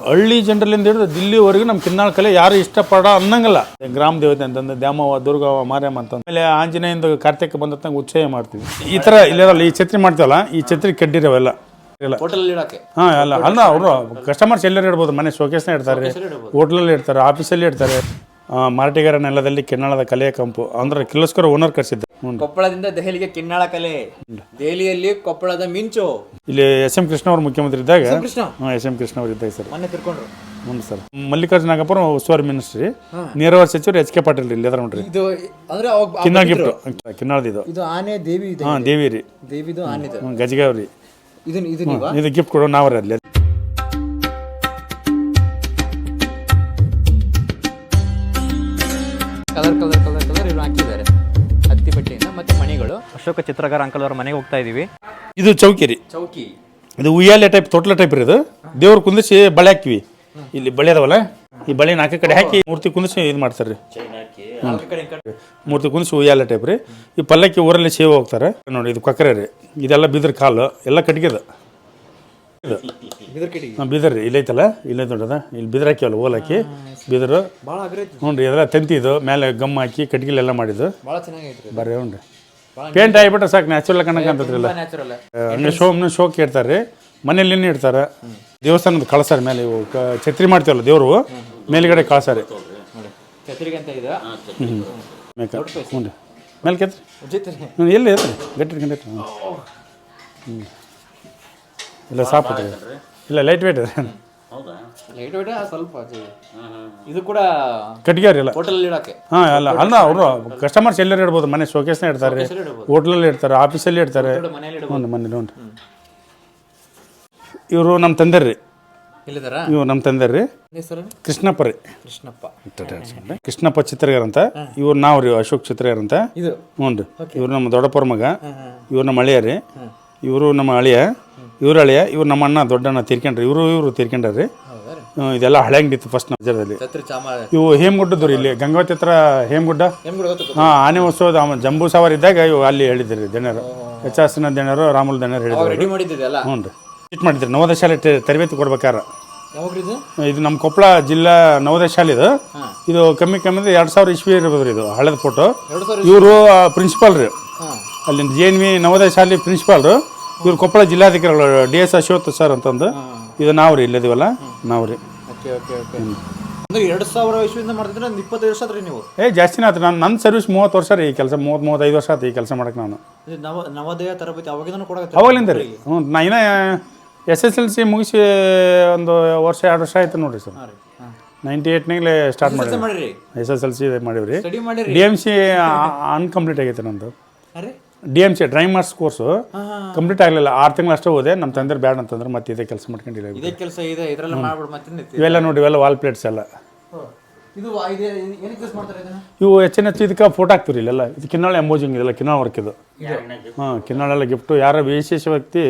ಹಳ್ಳಿ ಜನರಲ್ಲಿಂದ ಹಿಡಿದು ದಿಲ್ಲಿವರೆಗೂ ನಮ್ಮ ಕಿನ್ನಾಳ ಕಲೆ ಯಾರು ಇಷ್ಟಪಡ ಅನ್ನಂಗಲ್ಲ. ಗ್ರಾಮ ದೇವತೆ ಅಂತಂದು ದ್ಯಾಮವ್ವ, ದುರ್ಗವ್ವ, ಮಾರ್ಯಮ್ಮ ಅಂತ. ಆಮೇಲೆ ಆಂಜನೇಯಂದು ಕಾರ್ತಿಕ ಬಂದ ಉತ್ಸವ ಮಾಡ್ತೀವಿ. ಈ ಥರ ಇಲ್ಲಿರಲ್ಲ, ಈ ಛತ್ರಿ ಮಾಡ್ತೀವಲ್ಲ, ಈ ಛತ್ರಿ ಕಡ್ಡಿರವೆಲ್ಲ ಹಾಂ ಅಲ್ಲ ಅಲ್ಲ ಅವರು ಕಸ್ಟಮರ್ಸ್ ಎಲ್ಲರೂ ಇಡ್ಬೋದು. ಮನೆ ಶೋಕೇಸ್ನ ಇಡ್ತಾರೆ, ಹೋಟ್ಲಲ್ಲಿ ಇಡ್ತಾರೆ, ಆಫೀಸಲ್ಲಿ ಇಡ್ತಾರೆ. ಮಾರಾಟಗಾರ ನೆಲದಲ್ಲಿ ಕಿನ್ನಾಳದ ಕಲೆಯ ಕಂಪು ಅಂದ್ರೆ ಕಿರ್ಲೋಸ್ಕರ ಓನರ್ ಕರ್ಸಿದ್ದೆ. ಕೊಪ್ಪಳದಿಂದ ದೆಹಲಿಗೆ ಕಿನ್ನಾಳ ಕಲೆ, ದೆಹಲಿಯಲ್ಲಿ ಕೊಪ್ಪಳದ ಮಿಂಚು. ಇಲ್ಲಿ ಎಸ್.ಎಂ. ಕೃಷ್ಣ ಅವರು ಮುಖ್ಯಮಂತ್ರಿ ಇದ್ದಾಗ, ಎಸ್.ಎಂ. ಕೃಷ್ಣ ಅವರು ಇದ್ದಾಗ ಸರ್ ಮೊನ್ನೆ ತಿರ್ಕೊಂಡ್ರು. ಹ್ಞೂ ಸರ್. ಮಲ್ಲಿಕಾರ್ಜುನ ನಾಗಪುರ ಉಸ್ತುವಾರಿ ಮಿನಿಸ್ಟ್ರಿ, ನೀರಾವರಿ ಸಚಿವರು ಎಚ್ ಕೆ ಪಾಟೀಲ್ ಇಲ್ಲಿ ಅದ್ರ ನೋಡ್ರಿ. ಇದು ಅಂದ್ರೆ ಕಿನ್ನಾಳ ಗಿಫ್ಟ್, ಕಿನ್ನಾಳದ ಇದು ಆನೆ ದೇವಿ. ಹಾಂ ದೇವಿ ರೀ, ದೇವಿದು ಆನೆ ಗಜಗಾವ್ರಿ. ಇದು ಗಿಫ್ಟ್ ಕೊಡೋ ನಾವ್ರಿ ಅಲ್ಲಿ. ಕಲರ್ ಕಲರ್ ಕಲರ್ ಕಲರ್ ಇವ್ರು ಹಾಕಿದ್ದಾರೆ ಹತ್ತಿ ಬಟ್ಟೆಯಿಂದ. ಮತ್ತೆ ಮಣಿಗಳು ಅಶೋಕ ಚಿತ್ರಗಾರ ಅಂಕಲ್ ಅವರ ಮನೆಗೆ ಹೋಗ್ತಾ ಇದೀವಿ. ಇದು ಚೌಕಿ ರೀ, ಚೌಕಿ. ಇದು ಉಯ್ಯಾಲೆ ಟೈಪ್, ತೊಟ್ಲ ಟೈಪ್ ರೀ. ಇದು ದೇವ್ರ ಕುಂದಿಸಿ ಬಳೆ ಹಾಕಿವಿ. ಇಲ್ಲಿ ಬಳೆ ಅದಾವಲ್ಲ, ಈ ಬಳೆ ನಾಲ್ಕು ಕಡೆ ಹಾಕಿ ಮೂರ್ತಿ ಕುಂದಿಸಿ ಇದು ಮಾಡ್ತಾರೆ ರೀ. ಮೂರ್ತಿ ಕುಂದಿಸಿ ಉಯ್ಯಾಲೆ ಟೈಪ್ ರೀ. ಈ ಪಲ್ಲಕ್ಕಿ ಊರಲ್ಲಿ ಸೇವೆ ಹೋಗ್ತಾರೆ ನೋಡಿ. ಇದು ಕೊಕ್ಕರೆ ರೀ, ಇದೆಲ್ಲ ಬಿದ್ರ ಕಾಲು ಎಲ್ಲ ಕಟ್ಗೆದ. ಬೀದರ್ ರೀ, ಇಲ್ಲೈತಲ್ಲ, ಇಲ್ಲೈತೆ ನೋಡದ. ಇಲ್ಲಿ ಬಿದ್ರ ಹಾಕಿವಲ್ಲ, ಓಲ್ ಹಾಕಿ ಬಿದರು. ಹ್ಞೂ ರೀ, ಇದೆಲ್ಲ ತಂತಿದ್ದು ಮೇಲೆ ಗಮ್ ಹಾಕಿ ಕಟ್ಗಿಲೆಲ್ಲ ಮಾಡಿದ್ದು ಬರ್ರಿ. ಹ್ಞೂ ರೀ, ಪೇಂಟ್ ಆಗಿಬಿಟ್ರೆ ಸಾಕು, ನ್ಯಾಚುರಲ್ ಕಣಕಂತದ್ರಲ್ಲ. ಹಂಗೆ ಶೋಕ್ ಇಡ್ತಾರೆ ರೀ, ಮನೇಲಿ ಇಡ್ತಾರೆ. ದೇವಸ್ಥಾನದ ಕಳಸಾರಿ ಮೇಲೆ ಇವು ಛತ್ರಿ ಮಾಡ್ತೀವಲ್ಲ ದೇವರು ಮೇಲ್ಗಡೆ ಕಳಸಾರಿ. ಹ್ಞೂ ರೀ, ಮೇಲೆ ಕೆತ್ರಿ ಎಲ್ಲಿ ಐತ್ರಿ ಗಟ್ಟಿ ಗಂಟೆ. ಹ್ಞೂ ಇಲ್ಲ ಸಾಫ್ ಇಲ್ಲ, ಲೈಟ್ ವೇಟ್ ಇದೆ. ಸ್ವಲ್ಪ ಇದು ಕೂಡ ಕಟ್ಗ್ಯಾರಿ ಎಲ್ಲ ಹೋಟೆಲ್ ಇಡಕ್ಕೆ. ಹಾಂ ಅಲ್ಲ ಅಲ್ಲ ಅವರು ಕಸ್ಟಮರ್ಸ್ ಎಲ್ಲರೂ ಇಡ್ಬೋದು. ಮನೆ ಶೋಕೇಸ್ನ ಇಡ್ತಾರೆ, ಹೋಟ್ಲಲ್ಲಿ ಇಡ್ತಾರೆ, ಆಫೀಸಲ್ಲಿ ಇಡ್ತಾರೆ. ಹ್ಞೂ ಮನೇಲಿ. ಹ್ಞೂ ಇವರು ನಮ್ಮ ತಂದೆ ರೀ, ಇವ್ರು ನಮ್ಮ ತಂದೆ ರೀ. ಕೃಷ್ಣಪ್ಪ ರೀ, ಕೃಷ್ಣಪ್ಪ ಚಿತ್ರಗಾರ ಅಂತ. ಇವ್ರು ನಾವು ರೀ ಅಶೋಕ್ ಚಿತ್ರಗಾರ ಅಂತ. ಹ್ಞೂ ರೀ, ಇವ್ರು ನಮ್ಮ ದೊಡ್ಡಪ್ಪರ ಮಗ, ಇವ್ರು ನಮ್ಮ ಅಳಿಯ ರೀ. ಇವರು ನಮ್ಮ ಅಳಿಯ, ಇವ್ರ ಅಳಿಯ. ಇವ್ರು ನಮ್ಮ ಅಣ್ಣ ದೊಡ್ಡಣ್ಣ ತೀರ್ಕೊಂಡ್ರಿ. ಇವರು ತೀರ್ಕೊಂಡ್ರಿ. ಇದೆಲ್ಲ ಹಳೆ ಅಂಗಡಿ ಫಸ್ಟ್ ನಜರದಲ್ಲಿ. ಇವು ಹೇಮಗುಡ್ಡದ್ದು ರೀ, ಇಲ್ಲಿ ಗಂಗಾವತಿ ಹತ್ರ ಹೇಮಗುಡ್ಡ. ಹಾಂ, ಆನೆ ಉತ್ಸವದ ಜಂಬೂ ಸವಾರಿ ಇದ್ದಾಗ ಇವು ಅಲ್ಲಿ ಹೇಳಿದ್ರಿ ದಣ್ಯರು, ಎಚ್ ಎಸ್ ದಣ್ಯರು, ರಾಮುಲ್ ದಣ್ಯರು ಹೇಳಿದ್ರು. ಹ್ಞೂ ರೀ, ಇಟ್ಟು ಮಾಡಿದ್ರಿ. ನವೋದಯ ಶಾಲೆ ತರಬೇತಿ ಕೊಡ್ಬೇಕಾರ. ಇದು ನಮ್ಮ ಕೊಪ್ಪಳ ಜಿಲ್ಲಾ ನವೋದಯ ಶಾಲೆ. ಇದು ಕಮ್ಮಿ 2000 ಇಸ್ವಿ ಇರ್ಬೋದು ರೀ. ಇದು ಹಳೆದ ಫೋಟೋ. ಇವರು ಪ್ರಿನ್ಸಿಪಾಲ್ ರೀ, ಅಲ್ಲಿ JNV ನವೋದಯ ಶಾಲೆ ಪ್ರಿನ್ಸಿಪಾಲ್ರು. ಇವ್ರು ಕೊಪ್ಪಳ ಜಿಲ್ಲಾಧಿಕಾರಿಗಳು DS ಅಶ್ವಥ್ ಸರ್ ಅಂತಂದು. ಇದು ನಾವು ರೀ, ಇಲ್ಲದಿವಲ್ಲ ನಾವು ರೀ. 2000 ಇಸ್ವಿಯಿಂದ ಮಾಡ್ತಿದ್ರೆ 25 ವರ್ಷ ಆತ್ರಿ ನೀವು? ಜಾಸ್ತಿನೇ ಆಯ್ತು. ನನ್ನ ಸರ್ವಿಸ್ 30 ವರ್ಷ ರೀ. ಈ ಕೆಲಸ 35 ವರ್ಷ ಆಯ್ತು ಈ ಕೆಲಸ ಮಾಡಕ್ಕೆ. ನಾನು ನವೋದಯ ತರಬೇತಿ ಅವಾಗಲಿಂದ ರೀ. ಹ್ಞೂ, ನಾ ಇನ್ನೂ SSLC ಮುಗಿಸಿ ಒಂದು 2 ವರ್ಷ ಆಯ್ತು ನೋಡಿರಿ ಸರ್. 98 ಸ್ಟಾರ್ಟ್ ಮಾಡಿರಿ. SSLC ಮಾಡಿವ್ರಿ. DMC ಅನ್ಕಂಪ್ಲೀಟ್ ಆಗೈತೆ ನಂದು. DMC driving marks course complete ಆಗಲಿಲ್ಲ. 6 ತಿಂಗಳು ಅಷ್ಟೇ ಹೋದೆ. ನಮ್ಮ ತಂದೆ ಬ್ಯಾಡ ಅಂತಂದ್ರೆ ಮತ್ತೆ ಇದೇ ಕೆಲಸ ಮಾಡ್ಕೊಂಡಿಲ್ಲ. ಇವೆಲ್ಲ ನೋಡಿ, ಇವೆಲ್ಲ ವಾಲ್ ಪ್ಲೇಟ್ಸ್ ಎಲ್ಲ. ಇವು ಹೆಚ್ಚು ಇದಕ್ಕೆ ಫೋಟೋ ಹಾಕ್ತೀವಿ ಇಲ್ಲೆಲ್ಲ. ಇದು ಕಿನ್ನಾಳ ಎಂಬೋಜಿಂಗ್, ಇದೆಲ್ಲ ಕಿನ್ನಾಳ ವರ್ಕ್ ಇದು. ಹಾಂ, ಕಿನ್ನಾಳೆಲ್ಲ ಗಿಫ್ಟು. ಯಾರೋ ವಿಶೇಷ ವ್ಯಕ್ತಿ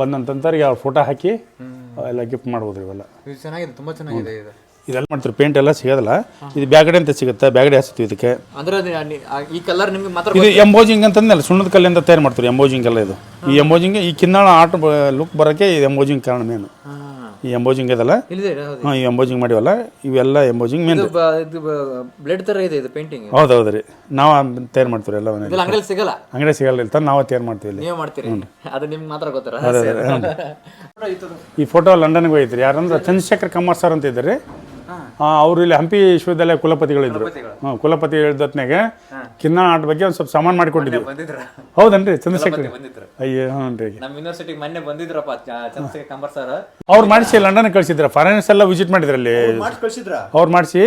ಬಂದಂತಂತಾರೆ ಅವ್ರು ಫೋಟೋ ಹಾಕಿ ಎಲ್ಲ ಗಿಫ್ಟ್ ಮಾಡ್ಬೋದು. ಇವೆಲ್ಲ ಚೆನ್ನಾಗಿದೆ, ತುಂಬ ಚೆನ್ನಾಗಿದೆ. ಇದೆಲ್ಲ ಮಾಡ್ತೀವಿ. ಪೇಂಟ್ ಎಲ್ಲ ಸಿಗೋದಿಲ್ಲ. ಇದು ಬ್ಯಾಗಡೆ ಅಂತ ಸಿಗುತ್ತೆ, ಬ್ಯಾಗಡೆ ಹಚ್ತೀವಿ ಇದಕ್ಕೆ. ಅಂದ್ರೆ ಈ ಕಲರ್ ನಿಮಗೆ ಮಾತ್ರ. ಇದು ಎಂಬೋಜಿಂಗ್ ಅಂತಂದಲ್ಲ, ಸುಣ್ಣದ ಕಲ್ಲಿಂದ ತಯಾರು ಮಾಡ್ತೀವಿ ಎಂಬೋಜಿಂಗ್ ಎಲ್ಲ. ಇದು ಈ ಎಂಬೋಜಿಂಗ್, ಈ ಕಿನ್ನಾಳ ಆರ್ಟ್ ಲುಕ್ ಬರೋಕ್ಕೆ ಇದು ಎಂಬೋಜಿಂಗ್ ಕಾರಣ ಮೇನು. ಈ ಎಂಬೋಜಿಂಗ್ ಇದಲ್ಲ. ಹಾಂ, ಈ ಎಂಬೋಜಿಂಗ್ ಮಾಡಿವಲ್ಲ, ಇವೆಲ್ಲ ಎಂಬೋಜಿಂಗ್ ಮೇನ್. ಬ್ಲೇಡ್ ಥರ ಇದೆ ಇದು ಪೇಂಟಿಂಗ್. ಹೌದೌದು ರೀ, ನಾವು ತಯಾರು ಮಾಡ್ತೀವಿ ಎಲ್ಲ. ಅಂಗಡಿ ಸಿಗಲ್ಲ, ಅಂಗಡಿ ಸಿಗಲ್ಲ ಇರ್ತಾನೆ, ನಾವು ತಯಾರು ಮಾಡ್ತೀವಿ. ನೀವು ಮಾಡ್ತೀರಿ, ಅದು ನಿಮ್ಗೆ ಮಾತ್ರ ಗೊತ್ತಾರ. ಈ ಫೋಟೋ ಲಂಡನ್ಗೆ ಹೋಗಿದ್ರಿ. ಯಾರಂದ್ರೆ ಚಂದ್ರಶೇಖರ್ ಕಮ್ಮರ್ ಸರ್ ಅಂತ ಇದ್ದಾರೆ. ಅವರು ಇಲ್ಲಿ ಹಂಪಿ ವಿಶ್ವವಿದ್ಯಾಲಯ ಕುಲಪತಿಗಳಿದ್ರು. ಕುಲಪತಿ ಹೇಳಿದ್ನಾಗ ಕಿನ್ನಾಳ ಆಟ ಬಗ್ಗೆ ಒಂದು ಸ್ವಲ್ಪ ಸಾಮಾನು ಮಾಡಿಕೊಟ್ಟಿದ್ವಿ. ಹೌದನ್ರಿ, ಚಂದ್ರಶೇಖರ್. ಅಯ್ಯೋ, ಹ್ಞೂ ರೀ. ನಮ್ಮ ಯೂನಿವರ್ಸಿಟಿಗೆ ಮೊನ್ನೆ ಬಂದಿದ್ರಪ್ಪ ಚಂದ್ರಶೇಖರ್ ಕಂಬರ್ ಸರ್. ಅವ್ರು ಮಾಡಿಸಿ ಲಂಡನ್ ಕಳಿಸಿದ್ರ. ಫಾರಿನರ್ಸ್ ಎಲ್ಲ ವಿಸಿಟ್ ಮಾಡಿದ್ರು ಅಲ್ಲಿ. ಅವ್ರು ಮಾಡಿಸಿ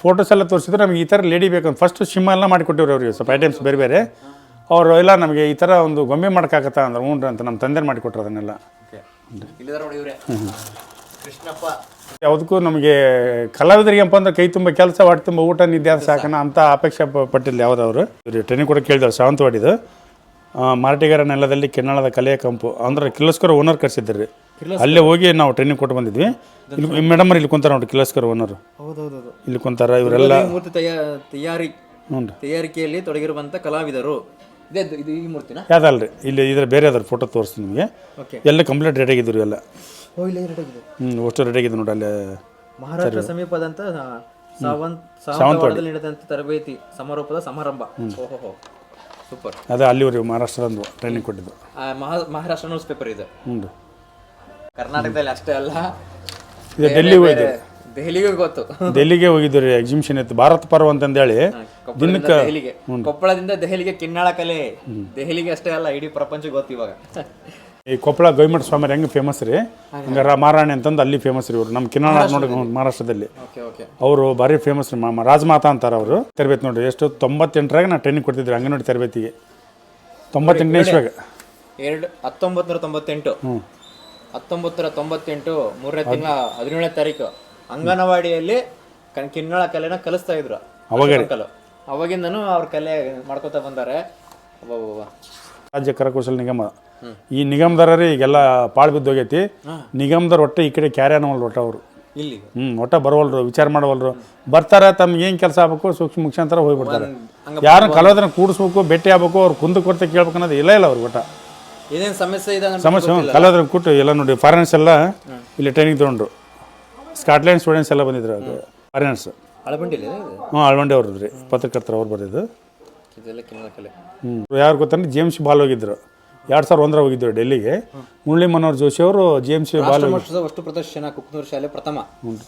ಫೋಟೋಸ್ ಎಲ್ಲ ತೋರಿಸಿದ್ರು. ನಮ್ಗೆ ಈ ಥರ ಲೇಡಿ ಬೇಕಂತ ಫಸ್ಟ್ ಸಿಂಹ ಎಲ್ಲ ಮಾಡಿಕೊಟ್ಟಿವ್ರಿ ಅವ್ರಿಗೆ, ಸ್ವಲ್ಪ ಐಟಮ್ಸ್ ಬೇರೆ ಬೇರೆ. ಅವರು ಎಲ್ಲ ನಮಗೆ ಈ ಥರ ಒಂದು ಗೊಂಬೆ ಮಾಡ್ಕಾಕತ್ತಾ ಅಂದ್ರೆ ಹ್ಞೂ ಅಂತ ನಮ್ಮ ತಂದೆ ಮಾಡಿಕೊಟ್ರು ಅದನ್ನೆಲ್ಲ. ಕೃಷ್ಣಪ್ಪ ಯಾವುದಕ್ಕೂ ನಮಗೆ ಕಲಾವಿದರಿಗೆ ಏನಪ್ಪ ಅಂದ್ರೆ ಕೈ ತುಂಬ ಕೆಲಸ, ಹೊಟ್ಟೆ ತುಂಬ ಊಟ, ನಿದ್ದೆ ಅದು ಸಾಕನ ಅಂತ ಅಪೇಕ್ಷೆ ಪಟ್ಟಿಲ್ಲ ಯಾವುದವರು. ಟ್ರೈನಿಂಗ್ ಕೂಡ ಕೇಳಿದವ್ರು ಸಾವಂತವಾಡಿದು. ಮಾರಾಟಗಾರ ನೆಲದಲ್ಲಿ ಕಿನ್ನಾಳದ ಕಲೆಯ ಕಂಪು ಅಂದ್ರೆ ಕಿರ್ಲೋಸ್ಕರ ಓನರ್ ಕರ್ಸಿದ್ರಿ. ಅಲ್ಲೇ ಹೋಗಿ ನಾವು ಟ್ರೈನಿಂಗ್ ಕೊಟ್ಟು ಬಂದಿದ್ವಿ. ಇಲ್ಲಿ ಮೇಡಮ್ ಇಲ್ಲಿ ಕುಂತಾರ ನೋಡಿ, ಕಿರ್ಲೋಸ್ಕರ ಓನರು ಇಲ್ಲಿ ಕುಂತಾರ. ಇವರೆಲ್ಲ ತಯಾರಿಕೆಯಲ್ಲಿ ತೊಡಗಿರುವಂಥ ಕಲಾವಿದರು. ಯಾವ್ದಲ್ರಿ, ಇಲ್ಲಿ ಇದ್ರ ಬೇರೆ ಅದ್ರ ಫೋಟೋ ತೋರಿಸ್ತೀನಿ ನಿಮಗೆ. ಎಲ್ಲ ಕಂಪ್ಲೀಟ್ ರೇಟ್ ಆಗಿದ್ರು ಎಲ್ಲ. ಓ ಇಲ್ಲ ರೆಡಿಯಾಗಿದೆ. ಅಷ್ಟು ರೆಡಿಯಾಗಿದೆ ನೋಡಿ ಅಲ್ಲಿ. ಮಹಾರಾಷ್ಟ್ರ ಸಮೀಪದಂತ ಸಾವಂತವಾಡದಲ್ಲಿ ನಡೆದಂತ ತರಬೇತಿ ಸಮಾರೋಪದ ಸಮಾರಂಭ. ಓಹೋ ಸೂಪರ್. ಅದೇ ಅಲ್ಲಿವರೆಗೂ ಮಹಾರಾಷ್ಟ್ರದಂದು ಟ್ರೈನಿಂಗ್ ಕೊಟ್ಟಿದ್ದು. ಮಹಾರಾಷ್ಟ್ರ ನ್ಯೂಸ್ ಪೇಪರ್ ಇದು. ಹ್ಞೂ ಕರ್ನಾಟಕದಲ್ಲಿ ಅಷ್ಟೇ ಅಲ್ಲ, ಇದು ಡೆಲ್ಲಿಗೆ ಹೋಗಿದ್ದು. ದೆಹಲಿಗೆ ಗೊತ್ತು. ಡೆಲ್ಲಿಗೆ ಹೋಗಿದ್ದು ರೀ. ಎಕ್ಸಿಬಿಷನ್ ಇತ್ತು ಭಾರತ್ ಪರ್ವ ಅಂತಂದೇಳಿ. ದಿನಕ್ಕೆ ದೆಹಲಿಗೆ, ಕೊಪ್ಪಳದಿಂದ ದೆಹಲಿಗೆ ಕಿನ್ನಾಳ ಕಲೆ. ದೆಹಲಿಗೆ ಅಷ್ಟೇ ಅಲ್ಲ, ಇಡೀ ಪ್ರಪಂಚಕ್ಕೆ ಗೊತ್ತು ಇವಾಗ. ಈ ಕೊಪ್ಪಳ ಗವಿಮಠ ಸ್ವಾಮಿ ಹೆಂಗೆ ಫೇಮಸ್ ರೀ, ಹಂಗೆ ಮಹಾರಾಣಿ ಅಂತಂದು ಅಲ್ಲಿ ಫೇಮಸ್ ರೀ ಇವರು. ನಮ್ಮ ಕಿನ್ನಾಳ ನೋಡಿ ಮಹಾರಾಷ್ಟ್ರದಲ್ಲಿ ಅವರು ಭಾರಿ ಫೇಮಸ್ ರೀ. ರಾಜಮಾತಾ ಅಂತಾರೆ ಅವರು. ತರಬೇತಿ ನೋಡ್ರಿ ಎಷ್ಟು 98ರಾಗ ನಾ ಟ್ರೈನಿಂಗ್ ಕೊಡ್ತಿದ್ರಿ ಅಂಗನವಾಡಿ ತರಬೇತಿಗೆ. 98ನೇ ಇಸ್ವಿಯಾಗ 1998 3ನೇ ತಿಂಗಳ 17ನೇ ತಾರೀಕು ಅಂಗನವಾಡಿಯಲ್ಲಿ ಕಿನ್ನಾಳ ಕಲೆನ ಕಲಿಸ್ತಾ ಇದ್ರು. ಅವಾಗಿಂದನೂ ಅವ್ರ ಕಲೆ ಮಾಡ್ಕೊತಾ ಬಂದಾರೆ. ರಾಜ್ಯ ಕರಕುಶಲ ನಿಗಮ, ಈ ನಿಗಮದಾರ ಈಗೆಲ್ಲ ಪಾಳು ಬಿದ್ದೋಗೈತಿ. ನಿಗಮದವ್ರು ಒಟ್ಟು ಈ ಕಡೆ ಕ್ಯಾರಿ ಅನ್ನೋಲ್ರು ಒಟ್ಟು ಅವರು ಇಲ್ಲಿ ಒಟ್ಟ ಬರವಲ್ರು, ವಿಚಾರ ಮಾಡವಲ್ರು. ಬರ್ತಾರೆ, ತಮ್ಗೆ ಏನು ಕೆಲಸ ಆಗ್ಬೇಕು ಸೂಕ್ಷ್ಮ ಮುಖ್ಯಾಂತರ ಹೋಗ್ಬಿಡ್ತಾರೆ. ಯಾರನ್ನ ಕಲಾವಿದನ ಕೂಡಿಸ್ಬೇಕು, ಭೇಟಿ ಆಗ್ಬೇಕು, ಅವ್ರು ಕುಂದು ಕೊರತೆ ಕೇಳ್ಬೇಕು ಅನ್ನೋದು ಇಲ್ಲ ಅವ್ರಿಗೆ ಒಟ್ಟ. ಏನೇನು ಸಮಸ್ಯೆ ಇದೆ ಸಮಸ್ಯೆ ಕಲಾವಿದ್ರ ಕೂಟು ಎಲ್ಲ ನೋಡಿ. ಫಾರಿನರ್ಸ್ ಎಲ್ಲ ಇಲ್ಲಿ ಟ್ರೈನಿಂಗ್ ತೊಗೊಂಡ್ರು. ಸ್ಕಾಟ್ಲ್ಯಾಂಡ್ ಸ್ಟೂಡೆಂಟ್ಸ್ ಎಲ್ಲ ಬಂದಿದ್ರು ಫಾರಿನರ್ಸ್. ಅಳವಂಡಿ ಅವ್ರದ್ದು ರೀ, ಪತ್ರಕರ್ತರು ಅವ್ರು ಬರೆದಿದ್ದು. ಯಾರು ಗೊತ್ತಂದ್ರೆ ಜೇಮ್ಸ್ ಬಾಲ್ ಹೋಗಿದ್ರು. 2001 ಹೋಗಿದ್ರು ಡೆಲ್ಲಿಗೆ. ಮುರಳಿ ಮನೋಹರ್ ಜೋಶಿ ಅವರು ಜೇಮ್ಸ್ ಬಾಲ್ ವಸ್ತು ಪ್ರದರ್ಶನ ಕುಕ್ನೂರು ಶಾಲೆ ಪ್ರಥಮ.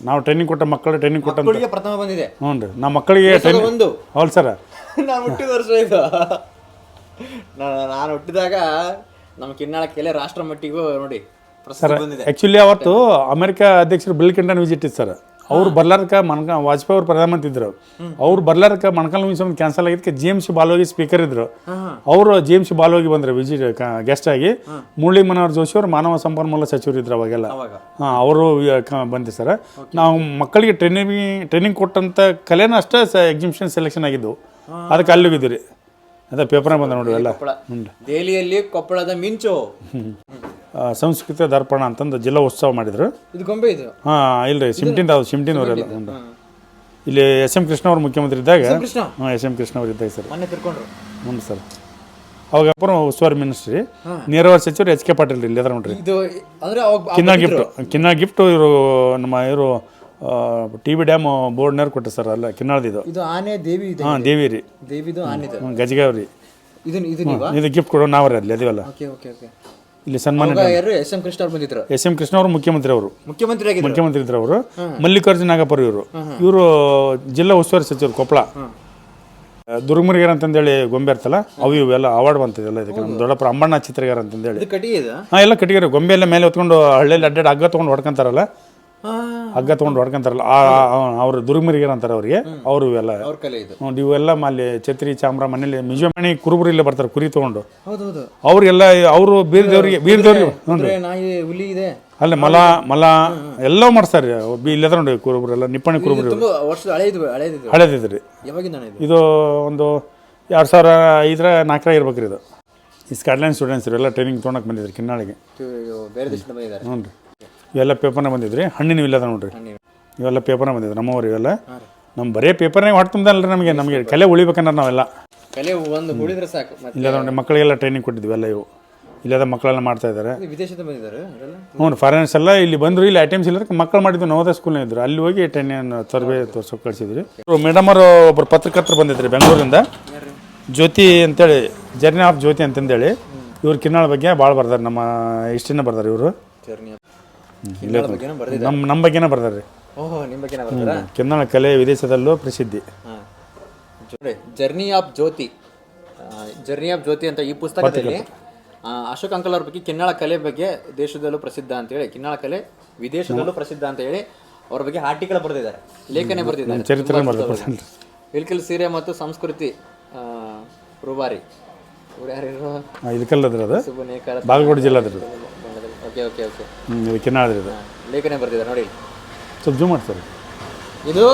ನಾವು ಟ್ರೈನಿಂಗ್ ಕೊಟ್ಟ ಮಕ್ಕಳು ಟ್ರೈನಿಂಗ್ ಕೊಟ್ಟ ಪ್ರಥಮ ಬಂದಿದೆ. ಹ್ಞೂ ರೀ, ನಮ್ಮ ಮಕ್ಕಳಿಗೆ ಹೌದು ಸರ್. ನಾನು ಹುಟ್ಟಿದ ವರ್ಷ ಇದು. ನಾನು ಹುಟ್ಟಿದಾಗ ನಮ್ಮ ಕಿನ್ನಾಳ ಕೆಲೆ ರಾಷ್ಟ್ರ ಮಟ್ಟಿಗೂ ನೋಡಿ ಸರ್. ಆ್ಯಕ್ಚುಲಿ ಅವತ್ತು ಅಮೆರಿಕ ಅಧ್ಯಕ್ಷರು ಬಿಲ್ ಕ್ಲಿಂಟನ್ ವಿಸಿಟ್ ಇತ್ತು ಸರ್. ಅವ್ರು ಬರ್ಲಾರ್ಕ ವಾಜಪೇಯಿ ಅವ್ರು ಪ್ರಧಾನಮಂತ್ರಿ ಇದ್ರು. ಅವ್ರು ಬರ್ಲಾರ್ಕ ಮಣಕಾಲ್ ಮಿಷನ್ ಕ್ಯಾನ್ಸಲ್ ಆಗಿದ್ದಕ್ಕೆ ಜೇಮ್ಸ್ ಬಾಲೋಗಿ ಸ್ಪೀಕರ್ ಇದ್ರು. ಅವರು ಜೇಮ್ಸ್ ಬಾಲೋಗಿ ಬಂದ್ರು ವಿಸಿಟ್ ಗೆಸ್ಟ್ ಆಗಿ. ಮುರಳಿ ಮನೋಹರ್ ಜೋಶಿ ಅವರು ಮಾನವ ಸಂಪನ್ಮೂಲ ಸಚಿವರು ಇದ್ರು ಅವಾಗೆಲ್ಲ. ಅವರು ಬಂದಿದೆ ಸರ್. ನಾವು ಮಕ್ಕಳಿಗೆ ಟ್ರೈನಿಂಗ್ ಕೊಟ್ಟಂತ ಕಲೆನ ಅಷ್ಟೇ ಎಕ್ಸಿಬಿಷನ್ ಸೆಲೆಕ್ಷನ್ ಆಗಿದ್ದು. ಅದಕ್ಕೆ ಅಲ್ಲಿ ಹೋಗಿದ್ದು ರೀ. ಅದೇ ಪೇಪರ್ನಾಗ ಬಂದ ನೋಡಿ ಎಲ್ಲ. ದೆಹಲಿಯಲ್ಲಿ ಕೊಪ್ಪಳದ ಮಿಂಚು ಸಂಸ್ಕೃತ ದರ್ಪಣ ಅಂತಂದು ಜಿಲ್ಲಾ ಉತ್ಸವ ಮಾಡಿದ್ರು. ಇದು ಗೊಂಬೆ ಇದು. ಇಲ್ರಿ ಸಿಮ್ಟಿನವರೆಲ್ಲ. ಇಲ್ಲಿ SM ಕೃಷ್ಣ ಅವ್ರು ಮುಖ್ಯಮಂತ್ರಿ ಇದ್ದಾಗ. SM ಕೃಷ್ಣ ಅವ್ರು ಇದ್ದಾಗ ಸರ್. ಹ್ಞೂ ಸರ್. ಅವಾಗ ಅப்புறம் ಉಸ್ತುವಾರಿ ಮಿನಿಸ್ಟ್ರಿ ನೀರಾವರಿ ಸಚಿವರು HK ಪಾಟೀಲ್ ರೀ. ಇಲ್ಲಿ ಅದ್ರ ನೋಡ್ರಿ ಕಿನ್ನಾಳ ಗಿಫ್ಟ್ ಇವರು ನಮ್ಮ ಇವರು TB ಡ್ಯಾಮ್ ಬೋರ್ಡ್ನವ್ರು ಕೊಟ್ಟೆ ಸರ್. ಅಲ್ಲ ಕಿನ್ನಾಳದಿದು. ದೇವಿ ರೀ, ಗಜಗಾವ್ರಿ. ಇದು ಗಿಫ್ಟ್ ಕೊಡೋ ನಾವ್ರಿ ಅಲ್ಲಿ ಅದಿವಲ್ಲ. ಇಲ್ಲಿ ಸನ್ಮಾನ SM ಕೃಷ್ಣ ಅವ್ರು ಬಂದಿದ್ರು. SM ಕೃಷ್ಣ ಅವರು ಮುಖ್ಯಮಂತ್ರಿ ಇದ್ರು ಅವರು. ಮಲ್ಲಿಕಾರ್ಜುನ ನಾಗಪುರ ಇವರು ಜಿಲ್ಲಾ ಉಸ್ತುವಾರಿ ಸಚಿವರು ಕೊಪ್ಪಳ. ದುರ್ಗಮುರಿಗಾರ ಅಂತಂದೇಳಿ ಗೊಂಬೆ ಇರ್ತಲ್ಲ, ಅವು ಇವೆಲ್ಲ ಅವಾರ್ಡ್ ಬಂತಿದೆಲ್ಲ. ಇದಕ್ಕೆ ನಮ್ಮ ದೊಡ್ಡಪ್ಪ ಅಂಬಣ್ಣ ಚಿತ್ರಗಾರ ಅಂತಂದೇಳಿ. ಎಲ್ಲ ಕಟ್ಟಿಗೆ ಗೊಂಬೆ ಎಲ್ಲ ಮೇಲೆ ಹೊತ್ಕೊಂಡು ಹಳ್ಳಿಯಲ್ಲಿ ಅಡ್ಡಾಡಿ ಹಗ್ಗ ತೊಗೊಂಡು ಹೊಡ್ಕೊಂತಾರಲ್ಲ, ಅವ್ರು ದುರ್ಗಮರಿಗಾರ ಅಂತಾರೆ ಅವ್ರಿಗೆ. ಅವರು ಇವೆಲ್ಲ ಇವೆಲ್ಲ ಅಲ್ಲಿ ಛತ್ರಿ ಚಾಮ್ರ ಮನೇಲಿ ಮಿಜೋಮಣಿ ಕುರುಬರು ಇಲ್ಲೇ ಬರ್ತಾರೆ ಕುರಿ ತೊಗೊಂಡು. ಅವ್ರಿಗೆಲ್ಲ ಅವರು ಬೀರ್ದೇವ್ರಿಗೆ ಅಲ್ಲೇ ಮಲ ಎಲ್ಲ ಮಾಡ್ತಾರೆ. ಇಲ್ಲದ ನೋಡಿ ಕುರುಬರೆಲ್ಲ ನಿಪ್ಪಣಿ ಕುರುಬರು ಹಳೇದಿದ್ರಿ. ಇದು ಒಂದು 2005-4 ಇರ್ಬೇಕ್ರಿ ಇದು. ಈ ಸ್ಕಾಟ್ಲ್ಯಾಂಡ್ ಸ್ಟೂಡೆಂಟ್ಸ್ ಎಲ್ಲ ಟ್ರೈನಿಂಗ್ ತೊಗೊಳಕ್ಕೆ ಬಂದಿದ್ರು ಕಿನ್ನಾಳಿಗೆ. ಹ್ಞೂ ರೀ. ಇವೆಲ್ಲ ಪೇಪರ್ನ ಬಂದಿದ್ರಿ. ಹಣ್ಣಿನ ಇಲ್ಲದ ನೋಡ್ರಿ, ಇವೆಲ್ಲ ಪೇಪರ್ನ ಬಂದಿದ್ರು ನಮ್ಮವ್ರು. ಇವೆಲ್ಲ ನಮ್ಮ ಬರೀ ಪೇಪರ್ನಾಗ ಹೊಟ್ಟು ತುಂಬದಲ್ರಿ. ನಮಗೆ ಕಲೆ ಉಳಿಬೇಕಂದ್ರೆ ನಾವೆಲ್ಲ ಇಲ್ಲದ ನೋಡಿ ಮಕ್ಕಳಿಗೆಲ್ಲ ಟ್ರೈನಿಂಗ್ ಕೊಟ್ಟಿದ್ವಿ. ಎಲ್ಲ ಇವು ಇಲ್ಲದ ಮಕ್ಕಳೆಲ್ಲ ಮಾಡ್ತಾ ಇದ್ದಾರೆ. ಹ್ಞೂ, ಫಾರಿನರ್ಸ್ ಎಲ್ಲ ಇಲ್ಲಿ ಬಂದರು. ಇಲ್ಲಿ ಐಟಮ್ಸ್ ಇಲ್ಲ ಮಕ್ಕಳು ಮಾಡಿದ್ವಿ. ನವೋದಯ ಸ್ಕೂಲ್ನ ಇದ್ರು. ಅಲ್ಲಿ ಹೋಗಿ ಟ್ರೈನಿಂಗ್ ತರಬೇತಿ ತೋರ್ಸೋಕೆ ಕಳಿಸಿದ್ವಿ. ಮೇಡಮ್ ಅವರು ಒಬ್ಬರು ಪತ್ರಕರ್ತರು ಬಂದಿದ್ರಿ ಬೆಂಗಳೂರಿಂದ. ಜ್ಯೋತಿ ಅಂತೇಳಿ, ಜರ್ನಿ ಆಫ್ ಜ್ಯೋತಿ ಅಂತಂದೇಳಿ. ಇವ್ರು ಕಿನ್ನಾಳ ಬಗ್ಗೆ ಭಾಳ ಬರ್ತಾರೆ. ನಮ್ಮ ಹಿಸ್ಟ್ರಿನ ಬರ್ತಾರೆ ಇವರು. ನಮ್ಮ ಬಗ್ಗೆನೇ ಬರ್ತಾರೆ ರೀ. ಕಿನ್ನಾಳ ಕಲೆ ವಿದೇಶದಲ್ಲೂ ಪ್ರಸಿದ್ಧಿ. ಜರ್ನಿ ಆಫ್ ಜ್ಯೋತಿ ಅಂತ ಈ ಪುಸ್ತಕದಲ್ಲಿ ಅಶೋಕ್ ಅಂಕಲ್ ಅವ್ರ ಬಗ್ಗೆ ಕಿನ್ನಾಳ ಕಲೆ ಬಗ್ಗೆ ದೇಶದಲ್ಲೂ ಪ್ರಸಿದ್ಧ ಅಂತೇಳಿ, ಕಿನ್ನಾಳ ಕಲೆ ವಿದೇಶದಲ್ಲೂ ಪ್ರಸಿದ್ಧ ಅಂತ ಹೇಳಿ ಅವ್ರ ಬಗ್ಗೆ ಆರ್ಟಿಕಲ್ ಬರೆದಿದ್ದಾರೆ, ಲೇಖನೆ ಬರೆದಿದ್ದಾರೆ. ಚರಿತ್ರೆ ಇಳ್ಕಲ್ ಸೀರೆ ಮತ್ತು ಸಂಸ್ಕೃತಿ ರೂಬಾರಿ ಬಾಗಲಕೋಟೆ ಜಿಲ್ಲಾದ್ರದ್ದು. ಲೇಖನೆ ಬರ್ತಿದ್ದಾರೆ ನೋಡಿ. ಸ್ವಲ್ಪ ಜೂಮ್ ಮಾಡ್ತಾರೆ. ಇದು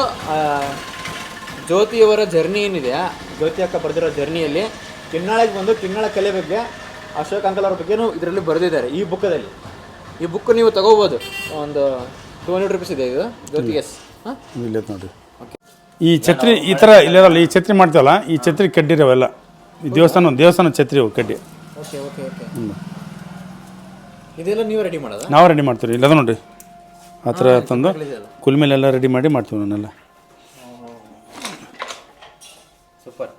ಜ್ಯೋತಿಯವರ ಜರ್ನಿ ಏನಿದೆ, ಜ್ಯೋತಿ ಅಕ್ಕ ಬರೆದಿರೋ ಜರ್ನಿಯಲ್ಲಿ ಕಿನ್ನಾಳಿಗೆ ಬಂದು ಕಿನ್ನಾಳ ಕಲೆ ಬಗ್ಗೆ ಅಶೋಕ್ ಅಂಕಲ್ ಅವ್ರ ಬಗ್ಗೆನೂ ಇದರಲ್ಲಿ ಬರೆದಿದ್ದಾರೆ ಈ ಬುಕ್ಕದಲ್ಲಿ. ಈ ಬುಕ್ ನೀವು ತಗೋಬೋದು. ಒಂದು 200 ರೂಪೀಸ್ ಇದೆ ಇದು ಜ್ಯೋತಿ. ಇಲ್ಲ ನೋಡಿರಿ. ಈ ಛತ್ರಿ ಈ ಥರ ಇಲ್ಲಲ್ಲ, ಈ ಛತ್ರಿ ಮಾಡ್ತೀವಲ್ಲ, ಈ ಛತ್ರಿ ಕಡ್ಡಿರವೆಲ್ಲ ಈ ದೇವಸ್ಥಾನ ಛತ್ರಿ ಕಡ್ಡಿ. ಇದೆಲ್ಲ ನೀವು ರೆಡಿ ಮಾಡೋದಾ? ನಾವು ರೆಡಿ ಮಾಡ್ತೀವಿ ಇಲ್ಲದ ನೋಡಿ ಆ ಥರ ತಂದು ಕುಲ್ಮೇಲೆಲ್ಲ ರೆಡಿ ಮಾಡಿ ಮಾಡ್ತೀವಿ ನಾನೆಲ್ಲ. ಸೂಪರ್.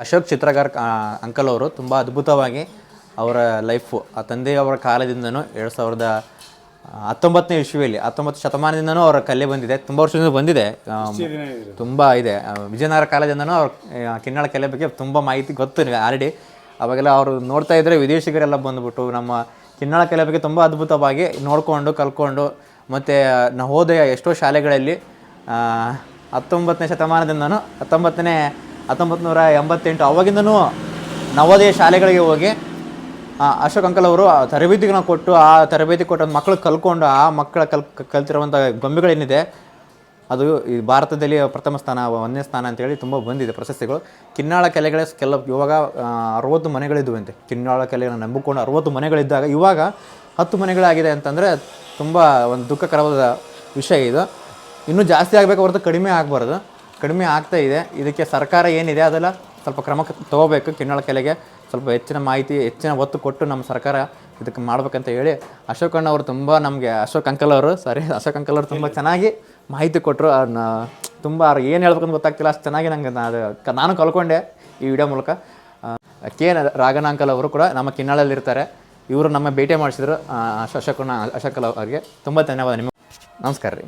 ಅಶೋಕ್ ಚಿತ್ರಗಾರ ಅಂಕಲ್ ಅವರು ತುಂಬ ಅದ್ಭುತವಾಗಿ ಅವರ ಲೈಫು ಆ ತಂದೆಯವರ ಕಾಲದಿಂದನೂ 2019ನೇ ಇಸ್ವಿಯಲ್ಲಿ 19 ಶತಮಾನದಿಂದನೂ ಅವರ ಕಲೆ ಬಂದಿದೆ, ತುಂಬ ವರ್ಷದಿಂದ ಬಂದಿದೆ, ತುಂಬ ಇದೆ. ವಿಜಯನಗರ ಕಾಲದಿಂದನೂ ಅವ್ರ ಕಿನ್ನಾಳ ಕಲೆ ಬಗ್ಗೆ ತುಂಬ ಮಾಹಿತಿ ಗೊತ್ತು ಆಲ್ರೆಡಿ. ಅವಾಗೆಲ್ಲ ಅವರು ನೋಡ್ತಾ ಇದ್ದರೆ ವಿದೇಶಿಗರೆಲ್ಲ ಬಂದುಬಿಟ್ಟು ನಮ್ಮ ಕಿನ್ನಾಳ ಕಲೆ ಬಗ್ಗೆ ತುಂಬ ಅದ್ಭುತವಾಗಿ ನೋಡಿಕೊಂಡು ಕಲ್ತ್ಕೊಂಡು, ಮತ್ತು ನಾವು ಹೋದ ಎಷ್ಟೋ ಶಾಲೆಗಳಲ್ಲಿ 19ನೇ ಶತಮಾನದಿಂದನೂ 1988 ಅವಾಗಿಂದನೂ ನವೋದಯ ಶಾಲೆಗಳಿಗೆ ಹೋಗಿ ಅಶೋಕ್ ಅಂಕಲ್ ಅವರು ತರಬೇತಿಗಳನ್ನ ಕೊಟ್ಟು, ಆ ತರಬೇತಿ ಕೊಟ್ಟು ಮಕ್ಕಳು ಕಲ್ತ್ಕೊಂಡು ಆ ಮಕ್ಕಳ ಕಲ್ತಿರುವಂಥ ಗೊಂಬೆಗಳೇನಿದೆ ಅದು ಈ ಭಾರತದಲ್ಲಿ ಪ್ರಥಮ ಸ್ಥಾನ 1ನೇ ಸ್ಥಾನ ಅಂತೇಳಿ ತುಂಬ ಬಂದಿದೆ ಪ್ರಶಸ್ತಿಗಳು. ಕಿನ್ನಾಳ ಕಲೆಗಳ ಇವಾಗ 60 ಮನೆಗಳಿದ್ದುವಂತೆ. ಕಿನ್ನಾಳ ಕಲೆಯನ್ನು ನಂಬಿಕೊಂಡು 60 ಮನೆಗಳಿದ್ದಾಗ ಇವಾಗ 10 ಮನೆಗಳಾಗಿದೆ ಅಂತಂದರೆ ತುಂಬ ಒಂದು ದುಃಖಕರವಾದ ವಿಷಯ ಇದು. ಇನ್ನೂ ಜಾಸ್ತಿ ಆಗಬೇಕು ಹೊರತು ಕಡಿಮೆ ಆಗಬಾರ್ದು. ಕಡಿಮೆ ಆಗ್ತಾ ಇದೆ. ಇದಕ್ಕೆ ಸರ್ಕಾರ ಏನಿದೆ ಅದೆಲ್ಲ ಸ್ವಲ್ಪ ಕ್ರಮ ತೊಗೋಬೇಕು. ಕಿನ್ನಾಳ ಕಲೆಗೆ ಸ್ವಲ್ಪ ಹೆಚ್ಚಿನ ಮಾಹಿತಿ, ಹೆಚ್ಚಿನ ಒತ್ತು ಕೊಟ್ಟು ನಮ್ಮ ಸರ್ಕಾರ ಇದಕ್ಕೆ ಮಾಡ್ಬೇಕಂತ ಹೇಳಿ ಅಶೋಕ್ ಅಣ್ಣ ಅವರು ತುಂಬ ನಮಗೆ ಅಶೋಕ್ ಅಂಕಲ್ ಅವರು ತುಂಬ ಚೆನ್ನಾಗಿ ಮಾಹಿತಿ ಕೊಟ್ಟರು. ಅದನ್ನ ತುಂಬ ಏನು ಹೇಳ್ಬೇಕಂತ ಗೊತ್ತಾಗ್ತಿಲ್ಲ, ಅಷ್ಟು ಚೆನ್ನಾಗಿ ನಂಗೆ ನಾನು ಕಲ್ಕೊಂಡೆ ಈ ವಿಡಿಯೋ ಮೂಲಕ. ಕೆ ರಾಘಣ್ಣ ಅಂಕಲ್ ಅವರು ಕೂಡ ನಮ್ಮ ಕಿನ್ನಾಳಲ್ಲಿರ್ತಾರೆ. ಇವರು ನಮ್ಮ ಭೇಟಿ ಮಾಡಿಸಿದ್ರು. ಅಶೋಕ್ ಅವರಿಗೆ ತುಂಬ ಧನ್ಯವಾದ. ನಿಮಗೆ ನಮಸ್ಕಾರ ರೀ.